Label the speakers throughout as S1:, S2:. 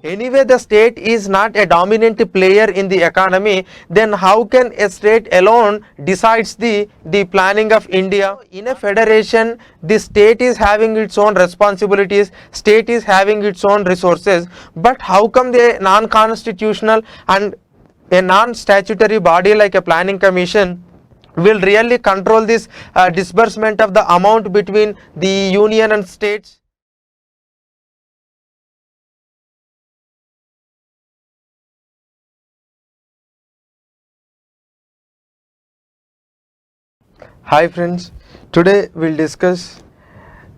S1: Anyway, the state is not a dominant player in the economy, then how can a state alone decides the planning of India? In a federation, the state is having its own responsibilities, state is having its own resources, but how come the non-constitutional and a non-statutory body like a planning commission will really control this disbursement of the amount between the union and states? Hi friends, today we'll discuss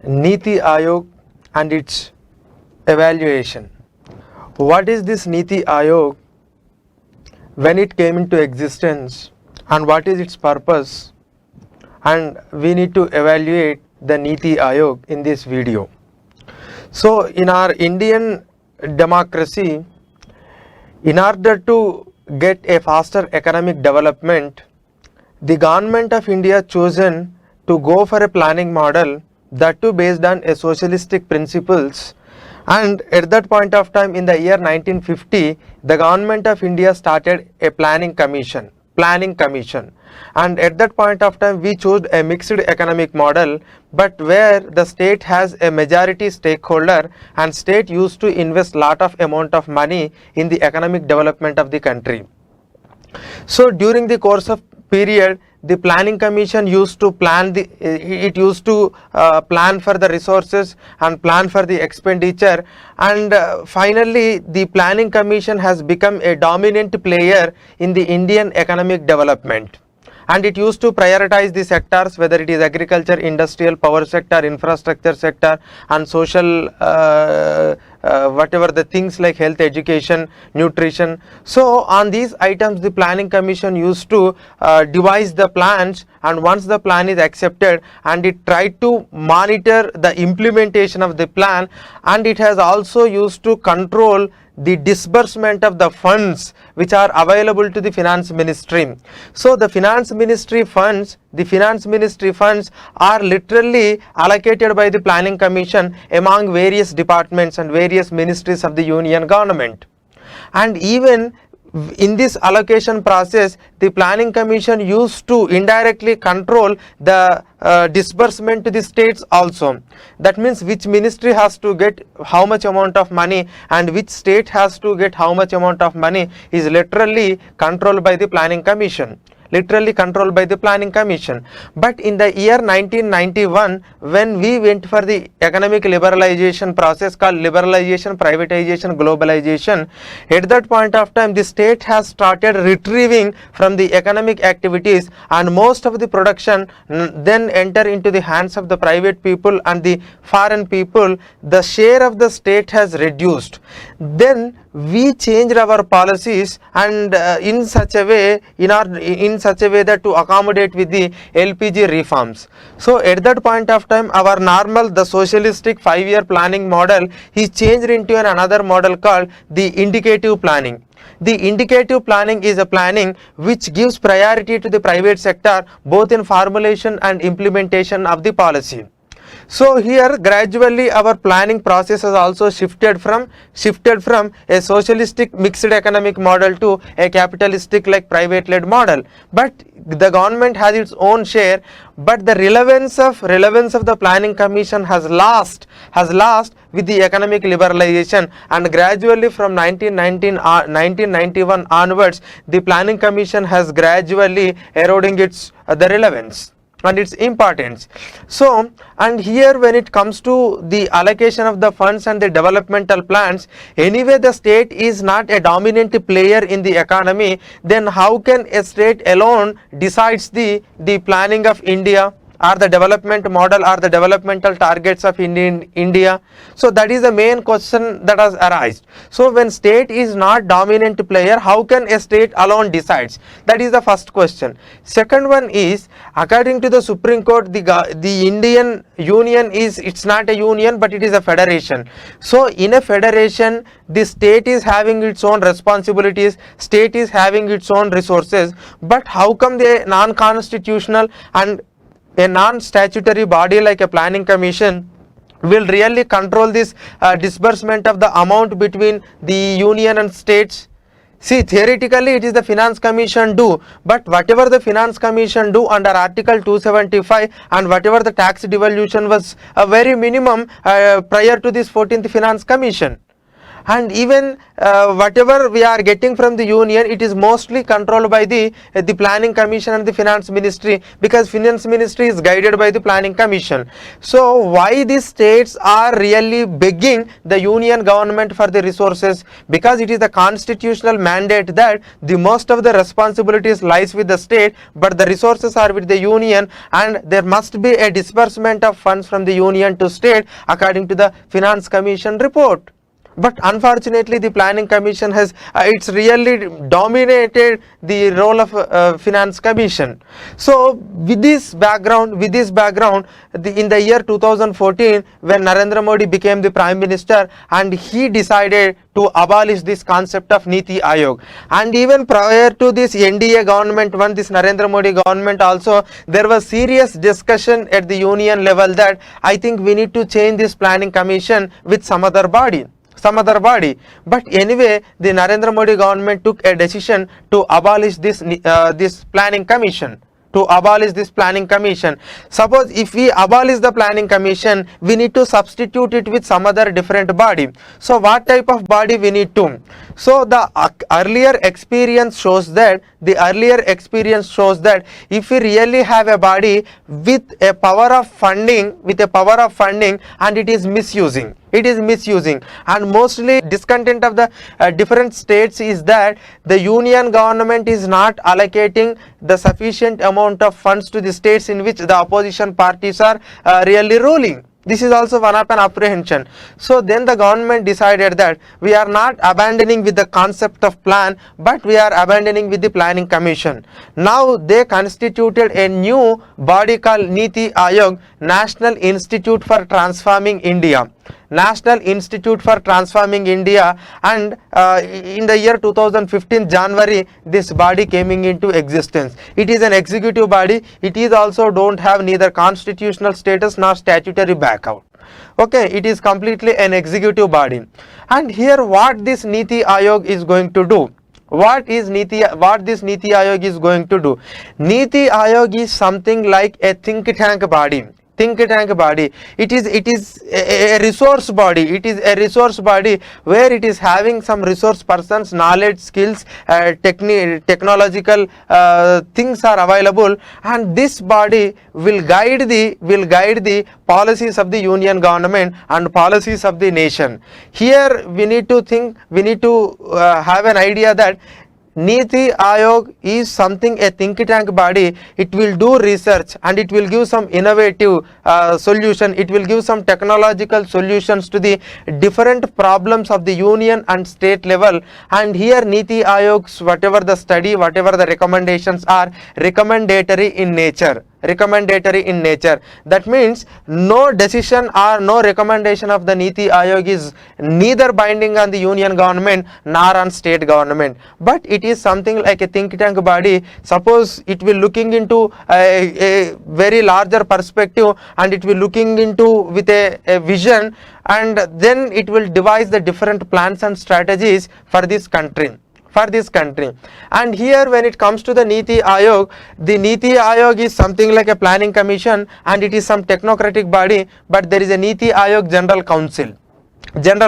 S1: Niti Aayog and its evaluation. What is this Niti Aayog, when it came into existence, and what is its purpose, and we need to evaluate the Niti Aayog in this video. So in our Indian democracy, in order to get a faster economic development, the government of India chosen to go for a planning model, that too based on a socialistic principles, and at that point of time in the year 1950 the government of India started a planning commission, and at that point of time we chose a mixed economic model, but where the state has a majority stakeholder and state used to invest lot of amount of money in the economic development of the country. So during the course of period, the planning commission used to plan plan for the resources and plan for the expenditure, and finally the planning commission has become a dominant player in the Indian economic development, and it used to prioritize the sectors, whether it is agriculture, industrial, power sector, infrastructure sector, and social whatever the things like health, education, nutrition. So on these items the planning commission used to devise the plans, and once the plan is accepted, and it tried to monitor the implementation of the plan, and it has also used to control the disbursement of the funds which are available to the finance ministry. So the finance ministry funds are literally allocated by the planning commission among various departments and various ministries of the union government. And even in this allocation process, the planning commission used to indirectly control the disbursement to the states also. That means which ministry has to get how much amount of money and which state has to get how much amount of money is literally controlled by the planning commission. But in the year 1991, when we went for the economic liberalization process called liberalization, privatization, globalization, at that point of time the state has started retrieving from the economic activities, and most of the production then enter into the hands of the private people and the foreign people. The share of the state has reduced. Then we changed our policies, and in such a way that to accommodate with the LPG reforms. So at that point of time our the socialistic 5-year planning model is changed into another model called the indicative planning. The indicative planning is a planning which gives priority to the private sector both in formulation and implementation of the policy. So here gradually our planning process has also shifted from a socialistic mixed economic model to a capitalistic like private led model, but the government has its own share, but the relevance of the planning commission has lost with the economic liberalization, and gradually from 1991 onwards the planning commission has gradually eroding its the relevance and its importance. So, and here when it comes to the allocation of the funds and the developmental plans, anyway the state is not a dominant player in the economy, then how can a state alone decides the planning of India or the development model or the developmental targets of India? So that is the main question that has arisen. So when state is not dominant player, how can a state alone decides? That is the first question. Second one is, according to the Supreme Court, the Indian Union it's not a union but it is a federation. So in a federation the state is having its own responsibilities, state is having its own resources, but how come the non-constitutional and a non-statutory body like a planning commission will really control this disbursement of the amount between the union and states? See, theoretically it is the Finance Commission do, but whatever the Finance Commission do under Article 275 and whatever the tax devolution was a very minimum prior to this 14th Finance Commission. And even whatever we are getting from the union, it is mostly controlled by the planning commission and the finance ministry, because finance ministry is guided by the planning commission. So why these states are really begging the union government for the resources? Because it is the constitutional mandate that the most of the responsibilities lies with the state, but the resources are with the union, and there must be a disbursement of funds from the union to state according to the finance commission report. But unfortunately the planning commission has it's really dominated the role of finance commission. So with this background, in the year 2014, when Narendra Modi became the prime minister, and he decided to abolish this concept of Niti Aayog. And even prior to this NDA government, when this Narendra Modi government also, there was serious discussion at the union level that I think we need to change this planning commission with some other body. But anyway, the Narendra Modi government took a decision to abolish this planning commission. Suppose if we abolish the planning commission, we need to substitute it with some other different body. So what type of body we need to? So the earlier experience shows that if we really have a body with a power of funding, and it is misusing, and mostly discontent of the different states is that the union government is not allocating the sufficient amount of funds to the states in which the opposition parties are really ruling. This is also one of an apprehension. So then the government decided that we are not abandoning with the concept of plan, but we are abandoning with the planning commission. Now they constituted a new body called Niti Aayog, National Institute for Transforming India. And in the year 2015 January, this body came into existence. It is an executive body. It is also don't have neither constitutional status nor statutory backup. Okay, it is completely an executive body. And here what this Niti Aayog is going to do? What this Niti Aayog is going to do? Niti Aayog is something like a think tank body. It is a resource body where it is having some resource persons, knowledge, skills, technological things are available, and this body will guide the policies of the union government and policies of the nation. Here we need to have an idea that Niti Aayog is something a think tank body. It will do research and it will give some innovative solution. It will give some technological solutions to the different problems of the union and state level. And here Niti Aayog's whatever the study, whatever the recommendations are recommendatory in nature. That means no decision or no recommendation of the Niti Aayog is neither binding on the union government nor on state government, but it is something like a think tank body. Suppose it will looking into a very larger perspective, and it will looking into with a vision, and then it will devise the different plans and strategies for this country. And here when it comes to the Niti Aayog, the Niti Aayog is something like a planning commission and it is some technocratic body, but there is a Niti Aayog general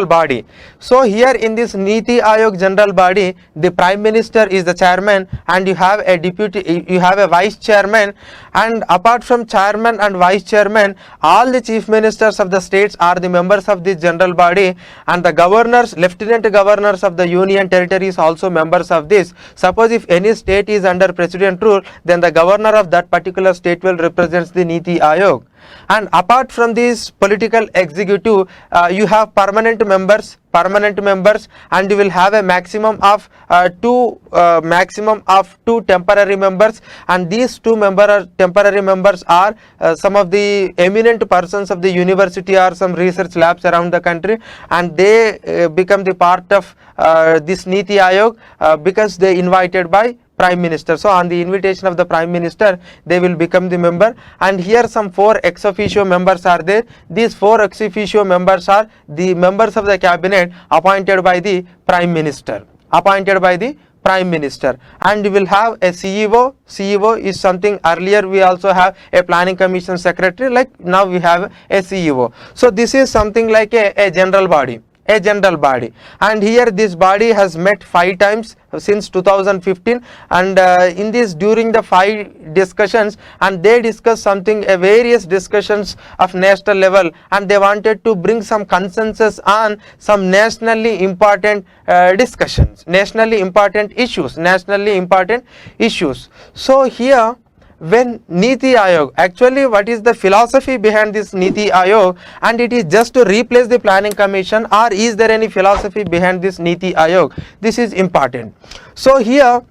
S1: body. So here in this Niti Aayog general body, the prime minister is the chairman, and you have a vice chairman, and apart from chairman and vice chairman, all the chief ministers of the states are the members of this general body, and the governors, lieutenant governors of the union territories also members of this. Suppose if any state is under president rule, then the governor of that particular state will represent the Niti Aayog. And apart from this political executive, you have permanent members, and you will have a maximum of two temporary members, and these temporary members are some of the eminent persons of the university or some research labs around the country, and they become the part of this Niti Aayog because they invited by Prime Minister. So on the invitation of the Prime Minister, they will become the member. And here some 4 ex officio members are there. These 4 ex officio members are the members of the cabinet appointed by the Prime Minister. Appointed by the Prime Minister. And we will have a CEO. CEO is something, earlier we also have a planning commission secretary, like now we have a CEO. So this is something like a general body. A general body, and here this body has met 5 times since 2015, and in this, during the 5 discussions, and they discussed something, various discussions of national level, and they wanted to bring some consensus on some nationally important discussions, nationally important issues. So here, when Niti Aayog, actually what is the philosophy behind this Niti Aayog, and it is just to replace the planning commission, or is there any philosophy behind this Niti Aayog? This is important. So here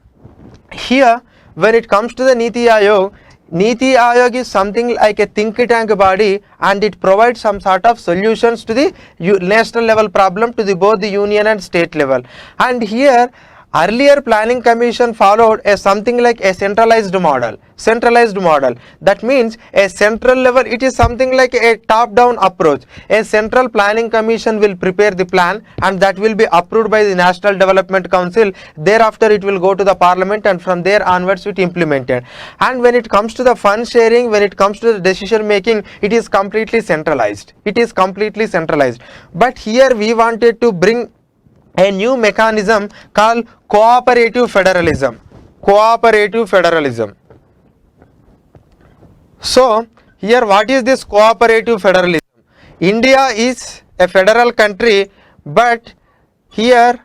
S1: when it comes to the Niti Aayog is something like a think tank body, and it provides some sort of solutions to the national level problem, to the both the union and state level. And here, earlier planning commission followed a something like a centralized model. That means a central level, it is something like a top down approach. A central planning commission will prepare the plan, and that will be approved by the National Development Council. Thereafter it will go to the parliament, and from there onwards it implemented. And when it comes to the fund sharing, when it comes to the decision making, it is completely centralized. But here we wanted to bring a new mechanism called cooperative federalism. So here, what is this cooperative federalism? India is a federal country, but here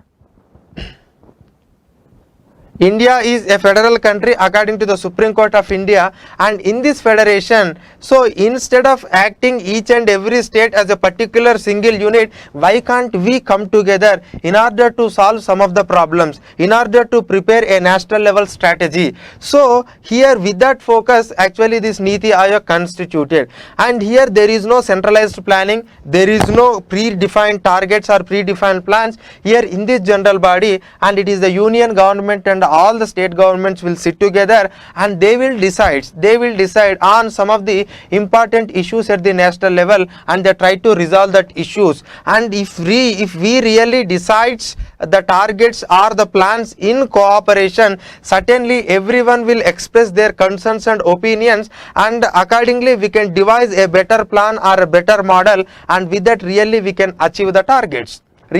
S1: India is a federal country according to the Supreme Court of India, and in this federation, so instead of acting each and every state as a particular single unit, why can't we come together in order to solve some of the problems, in order to prepare a national level strategy? So here, with that focus, actually this Niti Aayog constituted, and here there is no centralized planning, there is no predefined targets or predefined plans here in this general body, and it is the union government and all the state governments will sit together, and they will decide on some of the important issues at the national level, and they try to resolve that issues. And if we really decides the targets or the plans in cooperation, certainly everyone will express their concerns and opinions, and accordingly we can devise a better plan or a better model, and with that really we can achieve the targets. So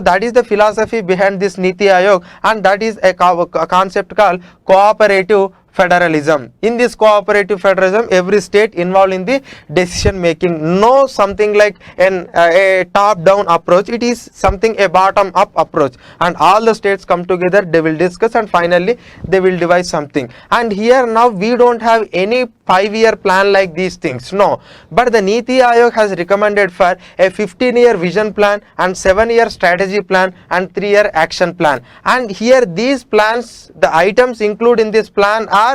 S1: that is the philosophy behind this Niti Aayog, and that is a concept called cooperative federalism. In this cooperative federalism, every state involved in the decision making. No something like a top down approach, it is something a bottom up approach, and all the states come together, they will discuss, and finally they will devise something. And here now we don't have any 5-year plan like these things, no, but the Niti Aayog has recommended for a 15-year vision plan and 7-year strategy plan and 3-year action plan. And here these plans, the items included in this plan are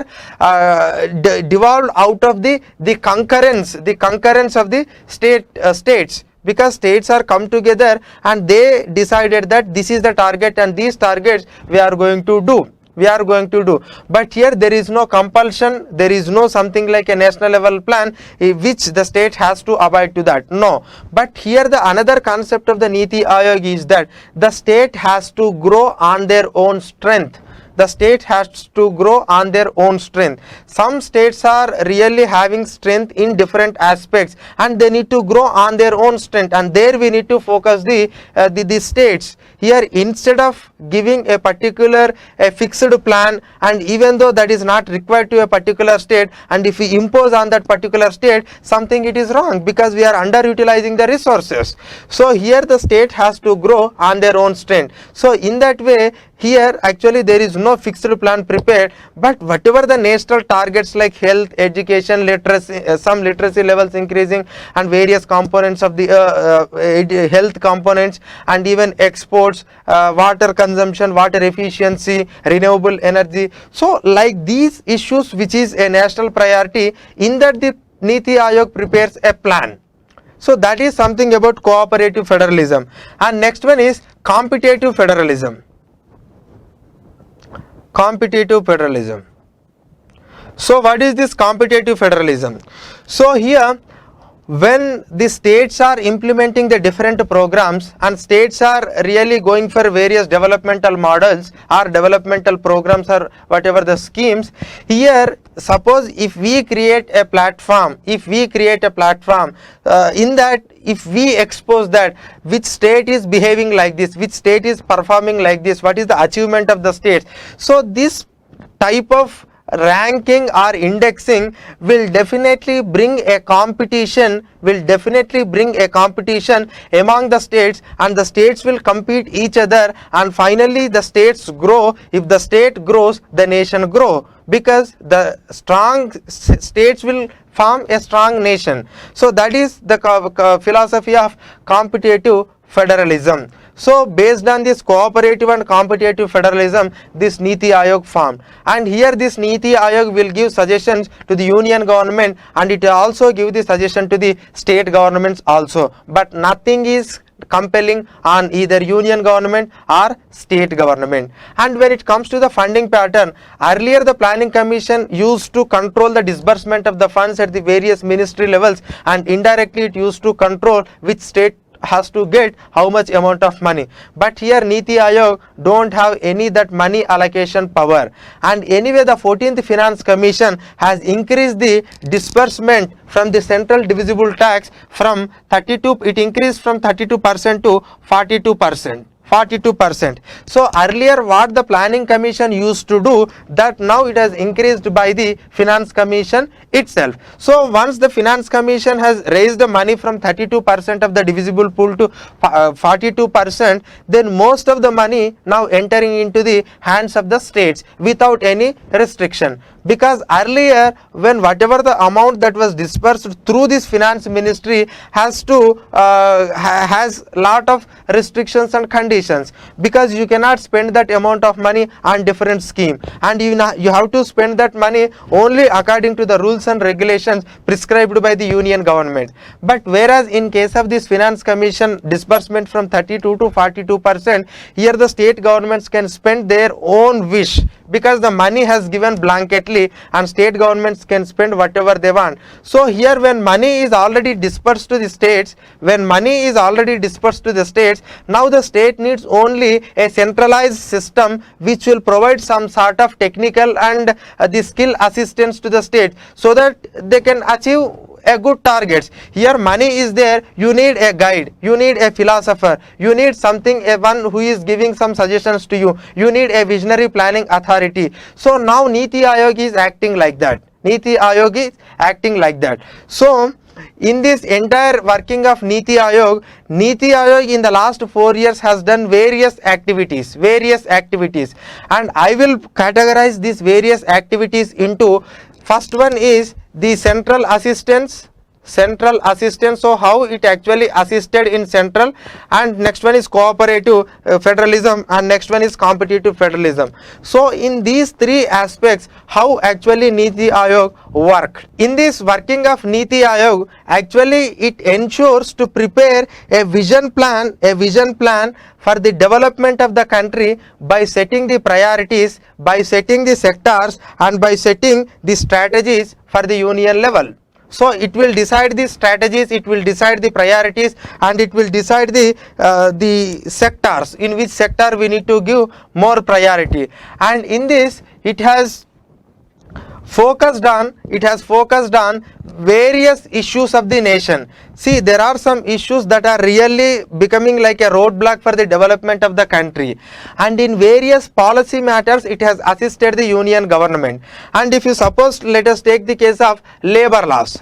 S1: devolved out of the concurrence of the states, because states are come together and they decided that this is the target and these targets we are going to do. But here there is no compulsion, there is no something like a national level plan which the state has to abide to that, no. But here the another concept of the Niti Aayog is that the state has to grow on their own strength. Some states are really having strength in different aspects, and they need to grow on their own strength, and there we need to focus the states. Here, instead of giving a particular fixed plan, and even though that is not required to a particular state, and if we impose on that particular state something, it is wrong, because we are underutilizing the resources. So here the state has to grow on their own strength. So in that way, here actually there is no fixed plan prepared, but whatever the national targets like health, education, literacy, some literacy levels increasing, and various components of the health components, and even exports, water consumption, water efficiency, renewable energy. So like these issues which is a national priority, in that the Niti Aayog prepares a plan. So that is something about cooperative federalism. And next one is competitive federalism. competitive federalism. So what is this competitive federalism? So here, when the states are implementing the different programs and states are really going for various developmental models or developmental programs or whatever the schemes, here suppose if we create a platform, in that if we expose that which state is behaving like this, which state is performing like this, what is the achievement of the states, so this type of ranking or indexing will definitely bring a competition, among the states, and the states will compete each other, and finally the states grow. If the state grows, the nation grow, because the strong states will form a strong nation. So that is the philosophy of competitive federalism. So based on this cooperative and competitive federalism, this Niti Aayog formed, and here this Niti Aayog will give suggestions to the union government, and it will also give the suggestion to the state governments also, but nothing is compelling on either union government or state government. And when it comes to the funding pattern, earlier the planning commission used to control the disbursement of the funds at the various ministry levels, and indirectly it used to control which state has to get how much amount of money. But here Niti Aayog don't have any that money allocation power, and anyway the 14th Finance Commission has increased the disbursement from the central divisible tax from 32, it increased from 32% to 42%. So earlier what the planning commission used to do, that now it has increased by the finance commission itself. So once the finance commission has raised the money from 32% of the divisible pool to 42%, then most of the money now entering into the hands of the states without any restriction. Because earlier, when whatever the amount that was dispersed through this finance ministry has to has lot of restrictions and conditions, because you cannot spend that amount of money on different scheme, and you have to spend that money only according to the rules and regulations prescribed by the union government. But whereas in case of this finance commission disbursement from 32 to 42%, here the state governments can spend their own wish, because the money has given blanketly and state governments can spend whatever they want. So here when money is already dispersed to the states, now the state needs only a centralized system which will provide some sort of technical and the skill assistance to the state, so that they can achieve a good targets. Here money is there, you need a guide, you need a philosopher, you need something, one who is giving some suggestions to you, you need a visionary planning authority. So now Niti Aayog is acting like that. So in this entire working of Niti Aayog in the last 4 years has done various activities, and I will categorize these various activities into, first one is the central assistance, so how it actually assisted in central, and next one is cooperative federalism, and next one is competitive federalism. So in these three aspects, how actually Niti Aayog worked. In this working of Niti Aayog, actually it ensures to prepare a vision plan for the development of the country by setting the priorities, by setting the sectors, and by setting the strategies for the union level. So it will decide the strategies, it will decide the priorities, and it will decide the sectors, in which sector we need to give more priority. And in this it has focused on various issues of the nation. See, there are some issues that are really becoming like a roadblock for the development of the country, and in various policy matters it has assisted the union government. And if you suppose, let us take the case of labor laws,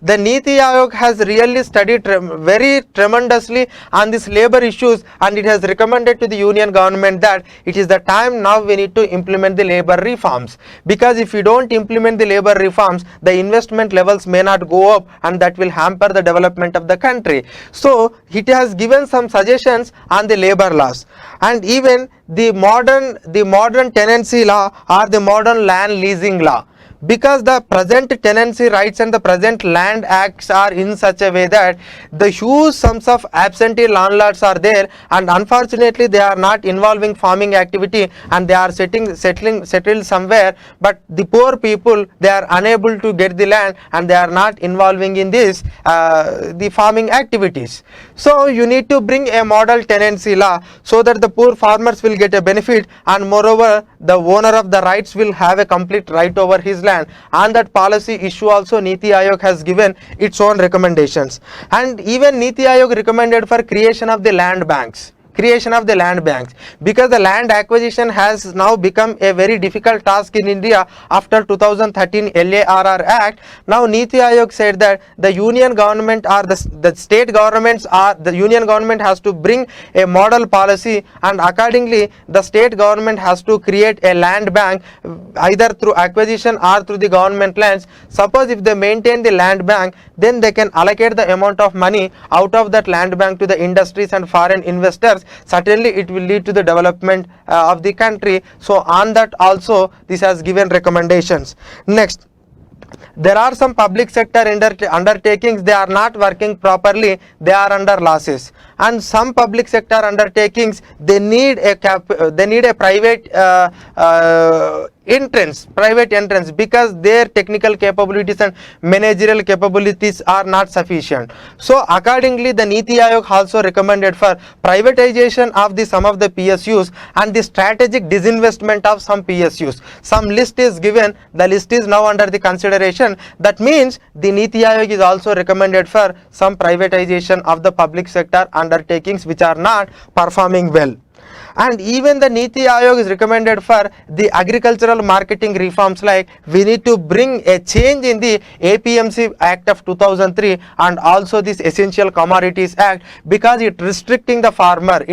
S1: the Niti Aayog has really studied very tremendously on these labor issues, and it has recommended to the union government that it is the time now we need to implement the labor reforms, because if you don't implement the labor reforms, the investment levels may not go up, and that will hamper the development of the country. So it has given some suggestions on the labor laws, and even the modern tenancy law or the modern land leasing law, because the present tenancy rights and the present land acts are in such a way that the huge sums of absentee landlords are there, and unfortunately they are not involving farming activity and they are settled somewhere, but the poor people, they are unable to get the land and they are not involving in this the farming activities. So you need to bring a model tenancy law so that the poor farmers will get a benefit, and moreover the owner of the rights will have a complete right over his land. On that policy issue also Niti Aayog has given its own recommendations, and even Niti Aayog recommended for creation of the land banks, because the land acquisition has now become a very difficult task in India after 2013 LARR Act. Now Niti Aayog said that the union government or the state governments, or the union government has to bring a model policy, and accordingly the state government has to create a land bank either through acquisition or through the government lands. Suppose if they maintain the land bank, then they can allocate the amount of money out of that land bank to the industries and foreign investors. Certainly it will lead to the development of the country. So on that also this has given recommendations. Next, there are some public sector undertakings, they are not working properly, they are under losses, and some public sector undertakings, they need a private entrance because their technical capabilities and managerial capabilities are not sufficient. So accordingly the Niti Aayog also recommended for privatization of some of the PSUs and the strategic disinvestment of some PSUs. Some list is given, the list is now under the consideration. That means the Niti Aayog is also recommended for some privatization of the public sector undertakings which are not performing well. And even the Niti Aayog is recommended for the agricultural marketing reforms, like we need to bring a change in the APMC Act of 2003 and also this Essential Commodities Act, because it restricting the farmer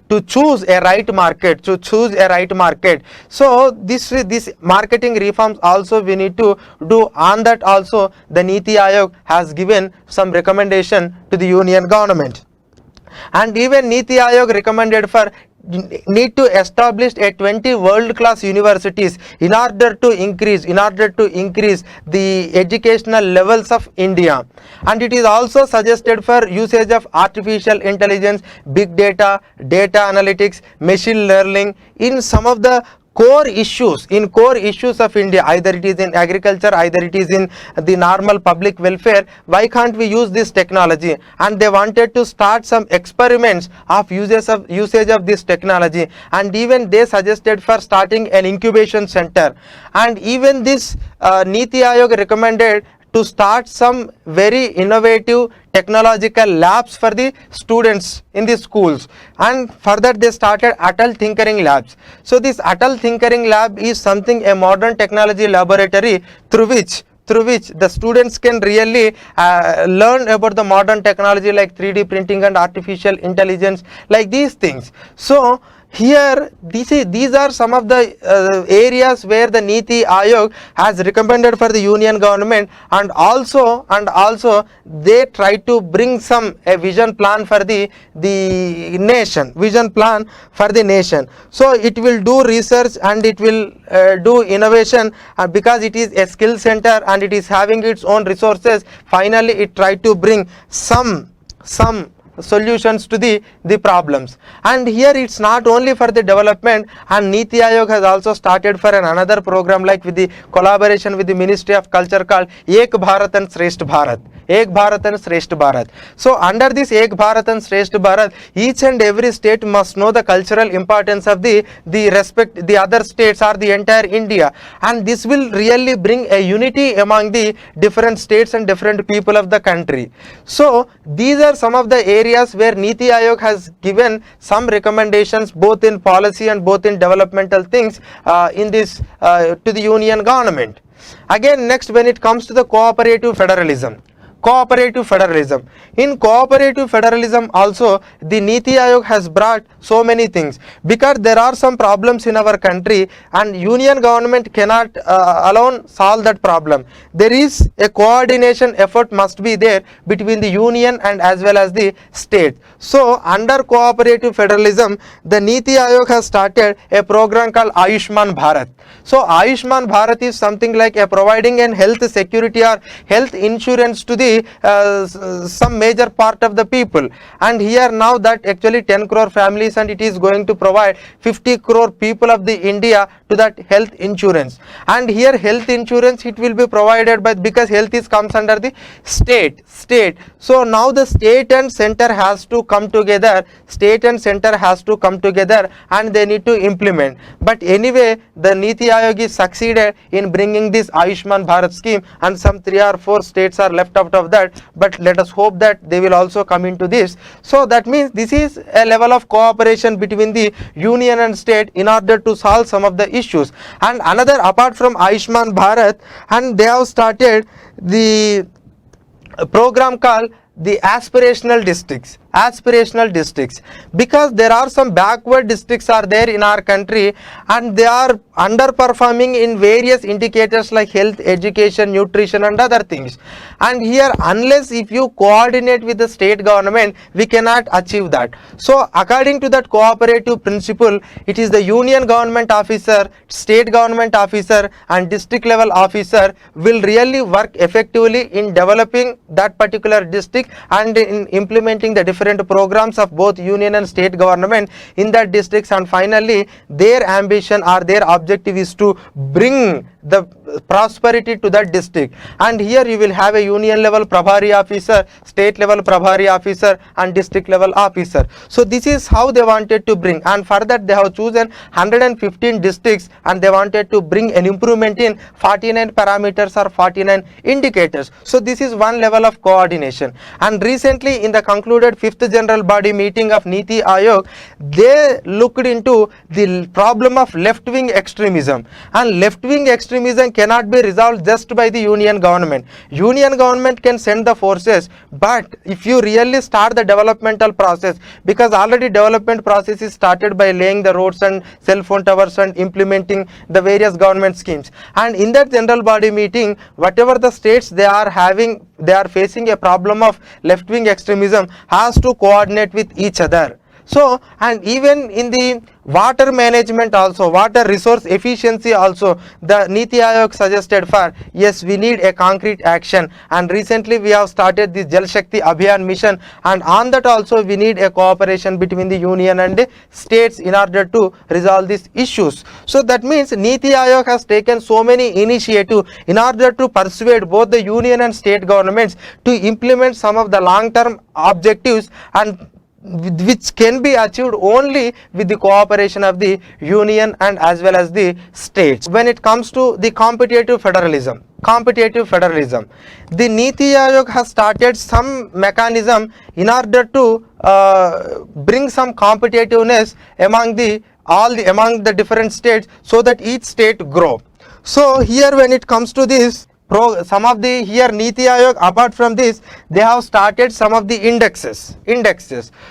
S1: to choose a right market, So this marketing reforms also we need to do. On that also the Niti Aayog has given some recommendation to the union government. And even Niti Aayog recommended for need to establish a 20 world-class universities in order to increase the educational levels of India. And it is also suggested for usage of artificial intelligence, big data, data analytics, machine learning in some of the core issues of India, either it is in agriculture, either it is in the normal public welfare. Why can't we use this technology? And they wanted to start some experiments of usage of this technology, and even they suggested for starting an incubation center. And even this Niti Aayog recommended to start some very innovative technological labs for the students in the schools, and further they started Atal Tinkering Labs. So this Atal Tinkering Lab is something, a modern technology laboratory through which the students can really learn about the modern technology like 3D printing and artificial intelligence, like these things. So here these are some of the areas where the Niti Aayog has recommended for the union government, and also they try to bring a vision plan for the nation. So it will do research and it will do innovation, because it is a skill center and it is having its own resources. Finally it tried to bring some solutions to the problems. And here it's not only for the development, and Niti Aayog has also started for another program, like with the collaboration with the Ministry of Culture, called Ek Bharat and Shreshth Bharat. So under this Ek Bharat and Shreshth Bharat, each and every state must know the cultural importance of the other states or the entire India, and this will really bring a unity among the different states and different people of the country. So these are some of the areas where Niti Aayog has given some recommendations, both in policy and both in developmental things in this to the union government. Again, next, when it comes to the cooperative federalism, cooperative federalism. In cooperative federalism also, the Niti Aayog has brought so many things, because there are some problems in our country and union government cannot alone solve that problem. There is a coordination effort must be there between the union and as well as the state. So under cooperative federalism, the Niti Aayog has started a program called Ayushman Bharat. So Ayushman Bharat is something like a providing an health security or health insurance to the some major part of the people, and here now that actually 10 crore families, and it is going to provide 50 crore people of the India to that health insurance. And here health insurance, it will be provided by, because health is comes under the state. So now the state and center has to come together, and they need to implement. But anyway, the Niti Aayog is succeeded in bringing this Ayushman Bharat scheme, and some 3 or 4 states are left out of that, but let us hope that they will also come into this. So that means this is a level of cooperation between the union and state in order to solve some of the issues. And another, apart from Ayushman Bharat, and they have started the program called the aspirational districts, because there are some backward districts are there in our country and they are underperforming in various indicators like health, education, nutrition and other things. And here, unless if you coordinate with the state government, we cannot achieve that. So according to that cooperative principle, it is the union government officer, state government officer and district level officer will really work effectively in developing that particular district and in implementing the different programs of both union and state government in that districts. And finally, their ambition or their objective is to bring the prosperity to that district. And here you will have a union level Prabhari officer, state level Prabhari officer and district level officer. So this is how they wanted to bring, and for that they have chosen 115 districts and they wanted to bring an improvement in 49 parameters or 49 indicators. So this is one level of coordination. And recently in the concluded 5th general body meeting of Niti Aayog, they looked into the problem of left-wing extremism, and left-wing extremism cannot be resolved just by the union government. Union government can send the forces, but if you really start the developmental process, because already development process is started by laying the roads and cell phone towers and implementing the various government schemes, and in that general body meeting, whatever the states they are having, they are facing a problem of left-wing extremism, has to coordinate with each other. So, and even in the water management also, water resource efficiency also, the Niti Aayog suggested for, yes, we need a concrete action, and recently we have started the Jal Shakti Abhiyan mission, and on that also we need a cooperation between the union and the states in order to resolve these issues. So that means Niti Aayog has taken so many initiatives in order to persuade both the union and state governments to implement some of the long-term objectives, and which can be achieved only with the cooperation of the union and as well as the states. When it comes to the competitive federalism, the Niti Aayog has started some mechanism in order to bring some competitiveness among the different states, so that each state grow. So here when it comes to this, some of the here Niti Aayog, apart from this, they have started some of the indexes.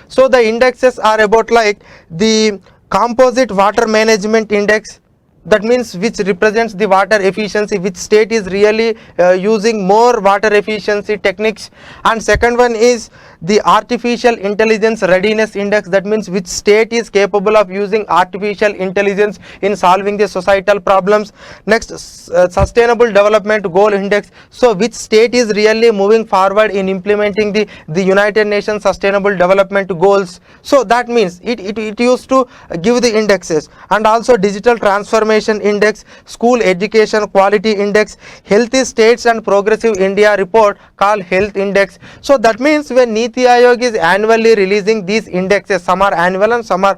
S1: So the indexes are about like the composite water management index, that means which represents the water efficiency, which state is really using more water efficiency techniques. And second one is the artificial intelligence readiness index, that means which state is capable of using artificial intelligence in solving the societal problems. Next, sustainable development goal index, so which state is really moving forward in implementing the United Nations sustainable development goals. So that means it used to give the indexes. And also digital transformation index, school education quality index, healthy states and progressive India report called health index. So that means when Niti Aayog is annually releasing these indexes, some are annual and some are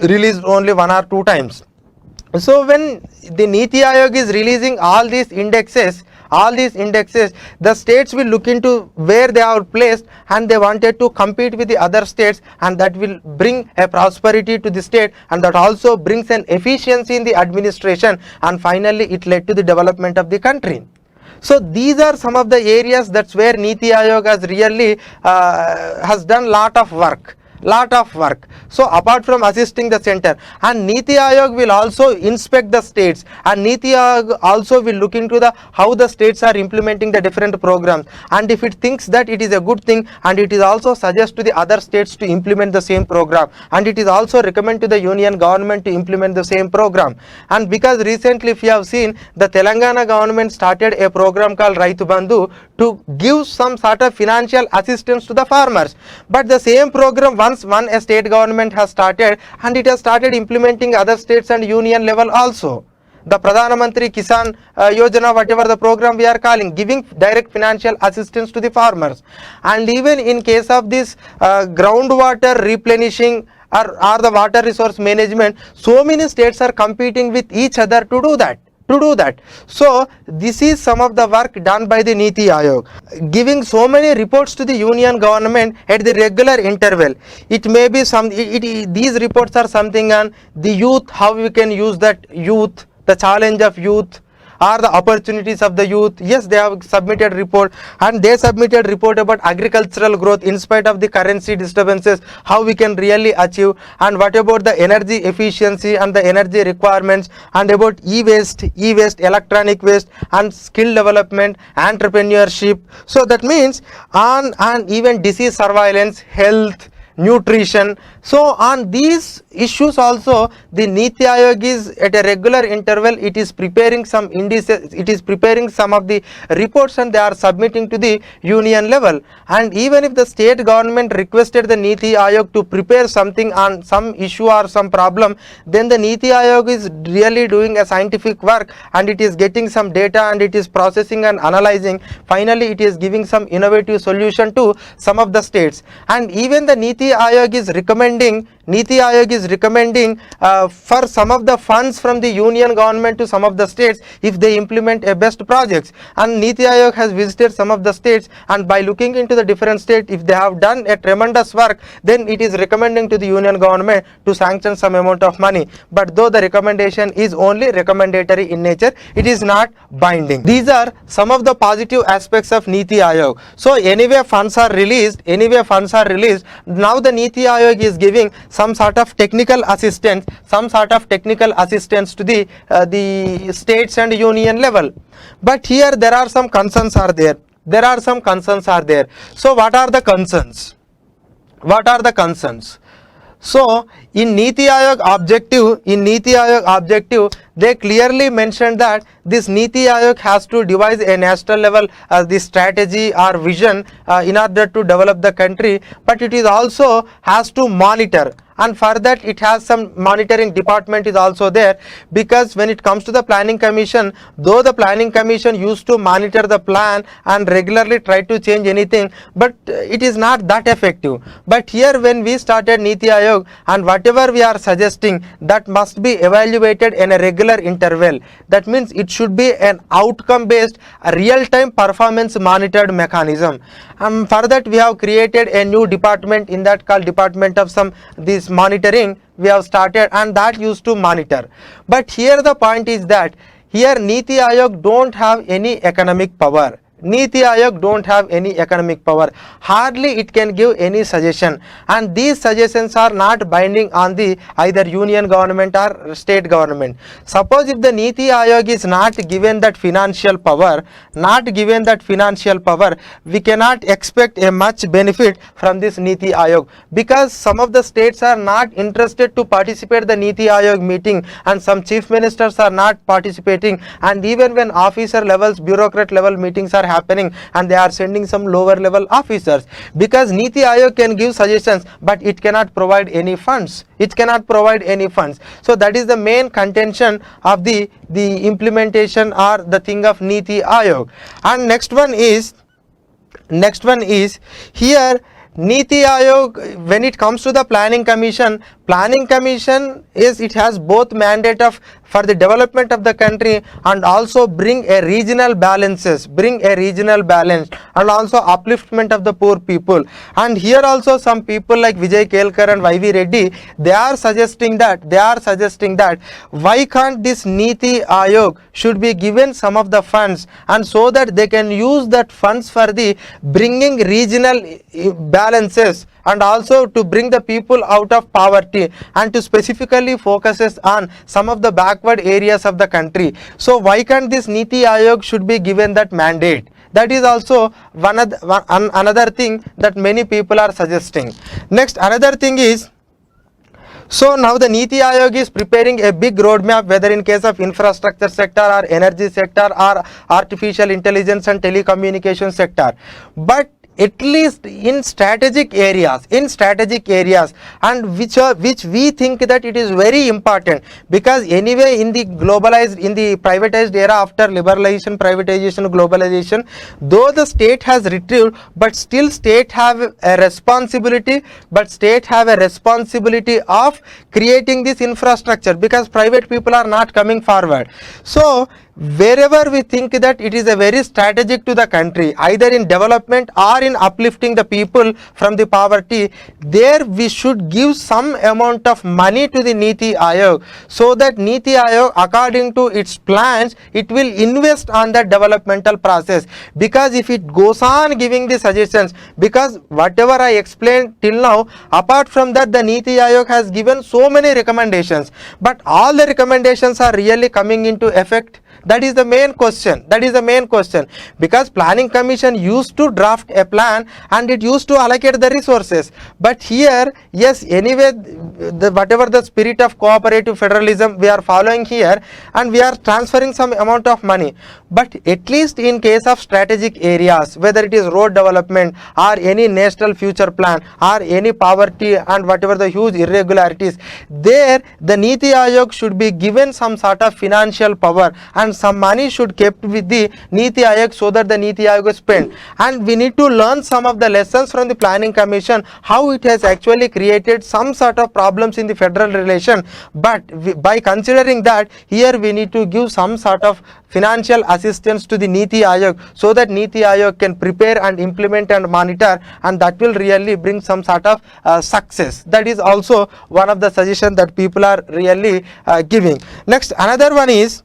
S1: released only 1 or 2 times. So when the Niti Aayog is releasing all these indexes, the states will look into where they are placed, and they wanted to compete with the other states, and that will bring a prosperity to the state, and that also brings an efficiency in the administration, and finally it led to the development of the country. So these are some of the areas that's where Niti Aayog has really has done lot of work. So apart from assisting the center, and Niti Aayog will also inspect the states, and Niti Aayog also will look into the how the states are implementing the different programs, and if it thinks that it is a good thing, and it is also suggest to the other states to implement the same program, and it is also recommend to the union government to implement the same program. And because recently if you have seen, the Telangana government started a program called Raitu Bandhu to give some sort of financial assistance to the farmers, but the same program once a state government has started, and it has started implementing other states and union level also. The Pradhana Mantri Kisan Yojana, whatever the program we are calling, giving direct financial assistance to the farmers. And even in case of this groundwater replenishing or the water resource management, so many states are competing with each other to do that. So this is some of the work done by the Niti Aayog, giving so many reports to the union government at the regular interval. It may be these reports are something on the youth, how we can use that youth, the challenge of youth, or the opportunities of the youth. Yes, they have submitted report, and they submitted report about agricultural growth in spite of the currency disturbances, how we can really achieve, and what about the energy efficiency and the energy requirements, and about e-waste, electronic waste, and skill development, entrepreneurship. So that means and even disease surveillance, health, nutrition. So on these issues also, the Niti Aayog is at a regular interval, it is preparing some indices, it is preparing some of the reports, and they are submitting to the union level. And even if the state government requested the Niti Aayog to prepare something on some issue or some problem, then the Niti Aayog is really doing a scientific work, and it is getting some data, and it is processing and analyzing. Finally it is giving some innovative solution to some of the states. And even the Niti Aayog is recommending for some of the funds from the union government to some of the states if they implement a best projects. And Niti Aayog has visited some of the states, and by looking into the different states, if they have done a tremendous work, then it is recommending to the union government to sanction some amount of money. But though the recommendation is only recommendatory in nature, it is not binding. These are some of the positive aspects of Niti Aayog. So anyway funds are released, now the Niti Aayog is giving some sort of technical assistance to the states and union level. But here there are some concerns are there. So what are the concerns? So in Niti Aayog objective, they clearly mentioned that this Niti Aayog has to devise a national level the strategy or vision in order to develop the country, but it is also has to monitor, and for that it has some monitoring department is also there. Because when it comes to the planning commission, though the planning commission used to monitor the plan and regularly try to change anything, but it is not that effective. But here when we started Niti Aayog, and whatever we are suggesting, that must be evaluated in a regular interval. That means it should be an outcome based, real-time performance monitored mechanism. For that we have created a new department in that called Department of this monitoring we have started, and that used to monitor. But here the point is that here Niti Aayog don't have any economic power. Hardly it can give any suggestion, and these suggestions are not binding on the either union government or state government. Suppose if the Niti Aayog is not given that financial power, we cannot expect a much benefit from this Niti Aayog, because some of the states are not interested to participate the Niti Aayog meeting, and some chief ministers are not participating, and even when officer levels, bureaucrat level meetings are happening, and they are sending some lower level officers, because Niti Aayog can give suggestions, but it cannot provide any funds. So that is the main contention of the implementation or the thing of Niti Aayog. And next one is here Niti Aayog, when it comes to the planning commission planning commission is, it has both mandate of for the development of the country and also bring a regional balance and also upliftment of the poor people. And here also some people like Vijay Kelkar and YV Reddy, they are suggesting that why can't this Niti Aayog should be given some of the funds, and so that they can use that funds for the bringing regional balances and also to bring the people out of poverty and to specifically focuses on some of the backward areas of the country. So why can't this Niti Aayog should be given that mandate? That is also another thing that many people are suggesting. Next, another thing is, so now the Niti Aayog is preparing a big roadmap, whether in case of infrastructure sector or energy sector or artificial intelligence and telecommunication sector, but at least in strategic areas and which we think that it is very important, because anyway in the privatized era after liberalization, privatization, globalization, though the state has retrieved, but still state have a responsibility of creating this infrastructure, because private people are not coming forward. So wherever we think that it is a very strategic to the country, either in development or in uplifting the people from the poverty, there we should give some amount of money to the Niti Aayog, so that Niti Aayog, according to its plans, it will invest on the developmental process. Because if it goes on giving the suggestions, because whatever I explained till now, apart from that the Niti Aayog has given so many recommendations, but all the recommendations are really coming into effect? That is the main question. Because planning commission used to draft a plan and it used to allocate the resources, but here, yes, anyway, whatever the spirit of cooperative federalism we are following here, and we are transferring some amount of money, but at least in case of strategic areas, whether it is road development or any national future plan or any poverty and whatever the huge irregularities, there the Niti Aayog should be given some sort of financial power, and some money should kept with the Niti Aayog, so that the Niti Aayog is spent. And we need to learn some of the lessons from the planning commission, how it has actually created some sort of problems in the federal relation. But by considering that, here we need to give some sort of financial assistance to the Niti Aayog, so that Niti Aayog can prepare and implement and monitor, and that will really bring some sort of success. That is also one of the suggestions that people are really giving. Next, another one is,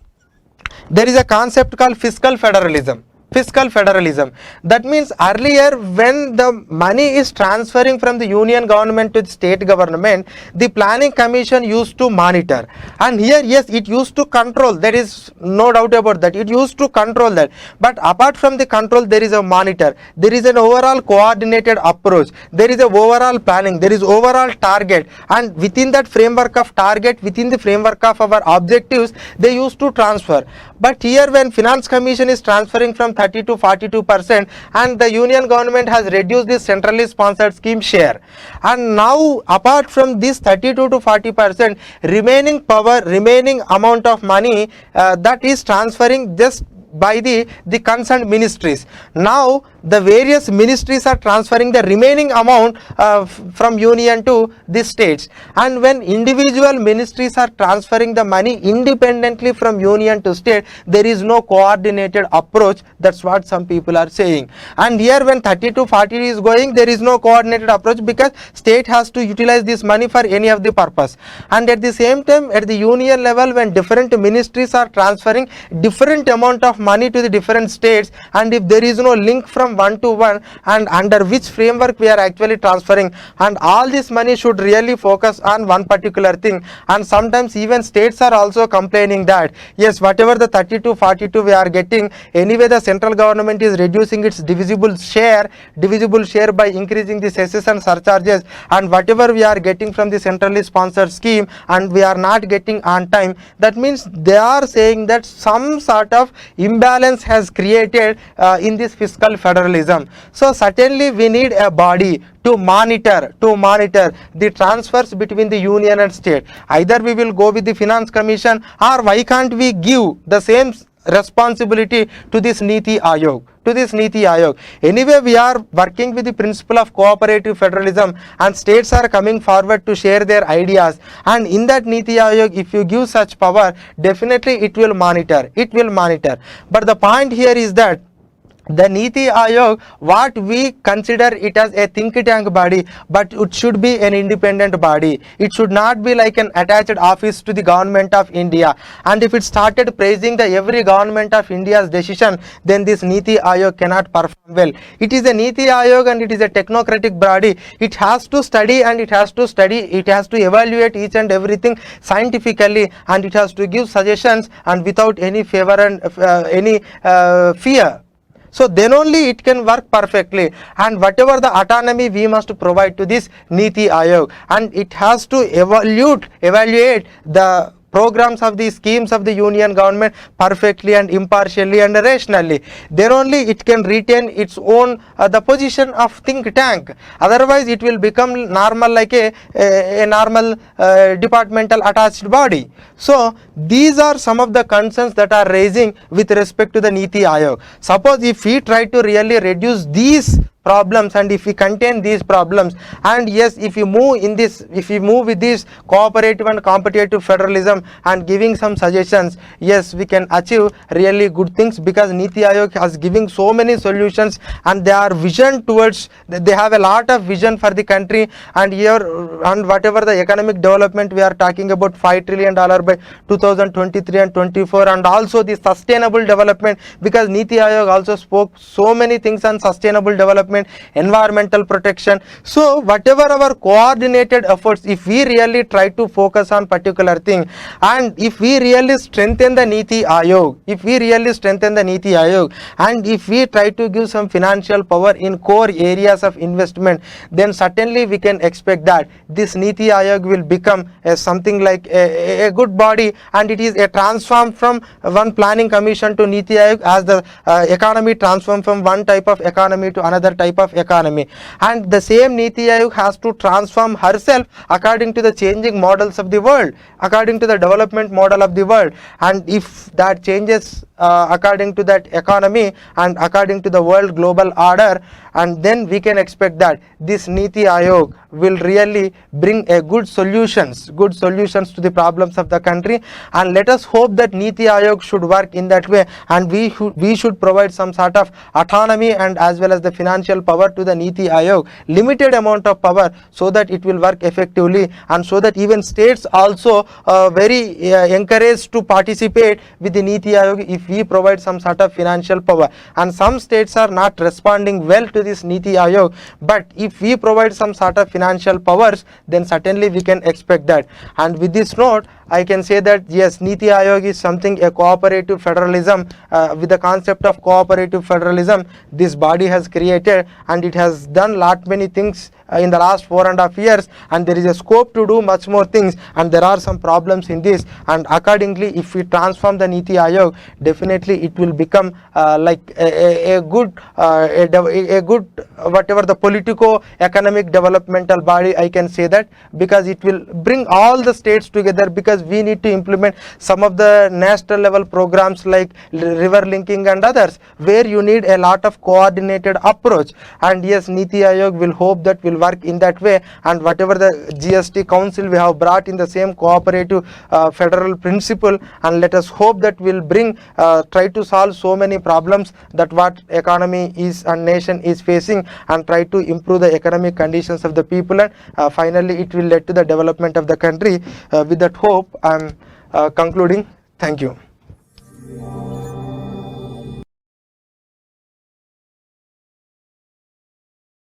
S1: there is a concept called fiscal federalism. That means earlier, when the money is transferring from the union government to the state government, the planning commission used to monitor, and here, yes, it used to control. There is no doubt about that. It used to control that. But apart from the control, there is a monitor. There is an overall coordinated approach. There is a overall planning. There is overall target, and within that framework of target, within the framework of our objectives, they used to transfer. But here, when finance commission is transferring from 30 to 42%, and the union government has reduced this centrally sponsored scheme share, and now apart from this 32 to 40%, remaining amount of money that is transferring just by the concerned ministries. Now the various ministries are transferring the remaining amount from union to the states, and when individual ministries are transferring the money independently from union to state, there is no coordinated approach. That's what some people are saying. And here, when 30 to 40 is going, there is no coordinated approach, because state has to utilize this money for any of the purpose. And at the same time, at the union level, when different ministries are transferring different amount of money to the different states, and if there is no link from one to one, and under which framework we are actually transferring, and all this money should really focus on one particular thing. And sometimes even states are also complaining that, yes, whatever the 30 to 42 we are getting, anyway the central government is reducing its divisible share by increasing the cesses and surcharges, and whatever we are getting from the centrally sponsored scheme, and we are not getting on time. That means they are saying that some sort of imbalance has created in this fiscal federalism. So certainly we need a body to monitor the transfers between the union and state. Either we will go with the finance commission, or why can't we give the same responsibility to this Niti Ayog. Anyway, we are working with the principle of cooperative federalism, and states are coming forward to share their ideas, and in that Niti Ayog, if you give such power, definitely it will monitor. But the point here is that the Niti Ayog, what we consider it as a think tank body, but it should be an independent body. It should not be like an attached office to the government of India. And if it started praising the every government of India's decision, then this Niti Ayog cannot perform well. It is a Niti Ayog and it is a technocratic body. It has to study and it has to evaluate each and everything scientifically, and it has to give suggestions and without any favor and any fear. So then only it can work perfectly, and whatever the autonomy we must provide to this Niti Ayog, and it has to evaluate the programs of the schemes of the union government perfectly and impartially and rationally. Then only it can retain its own the position of think tank. Otherwise it will become normal, like a normal departmental attached body. So these are some of the concerns that are raising with respect to the Niti Ayog. Suppose if we try to really reduce these problems, and if we contain these problems, and yes, if we move with this cooperative and competitive federalism and giving some suggestions, yes, we can achieve really good things, because Niti Ayog has giving so many solutions, and they are vision towards, they have a lot of vision for the country. And here, and whatever the economic development we are talking about, $5 trillion by 2023 and 24, and also the sustainable development, because Niti Ayog also spoke so many things on sustainable development, environmental protection. So whatever our coordinated efforts, if we really try to focus on particular thing, and if we really strengthen the Niti Ayog, and if we try to give some financial power in core areas of investment, then certainly we can expect that this Niti Ayog will become something like a good body, and it is a transform from one planning commission to Niti Ayog, as the economy transform from one type of economy to another type of economy. And the same Niti Ayog has to transform herself according to the changing models of the world, according to the development model of the world. And if that changes according to that economy and according to the world global order, and then we can expect that this Niti Ayog will really bring a good solutions to the problems of the country. And let us hope that Niti Ayog should work in that way, and we should provide some sort of autonomy and as well as the financial power to the Niti Ayog, limited amount of power, so that it will work effectively, and so that even states also very encouraged to participate with the Niti Ayog if we provide some sort of financial power. And some states are not responding well to this Niti Ayog, but if we provide some sort of financial powers, then certainly we can expect that. And with this note, I can say that yes, Niti Ayog is something, a cooperative federalism, with the concept of cooperative federalism this body has created, and it has done many things in the last 4.5 years, and there is a scope to do much more things, and there are some problems in this, and accordingly if we transform the Niti Ayog, definitely it will become like a good whatever the politico economic developmental body, I can say that, because it will bring all the states together, because we need to implement some of the national level programs like river linking and others, where you need a lot of coordinated approach. And yes, Niti Ayog will hope that will work in that way, and whatever the GST council we have brought in the same cooperative federal principle, and let us hope that will bring try to solve so many problems that what economy is and nation is facing, and try to improve the economic conditions of the people, and finally it will lead to the development of the country. With that hope, I am concluding. Thank you.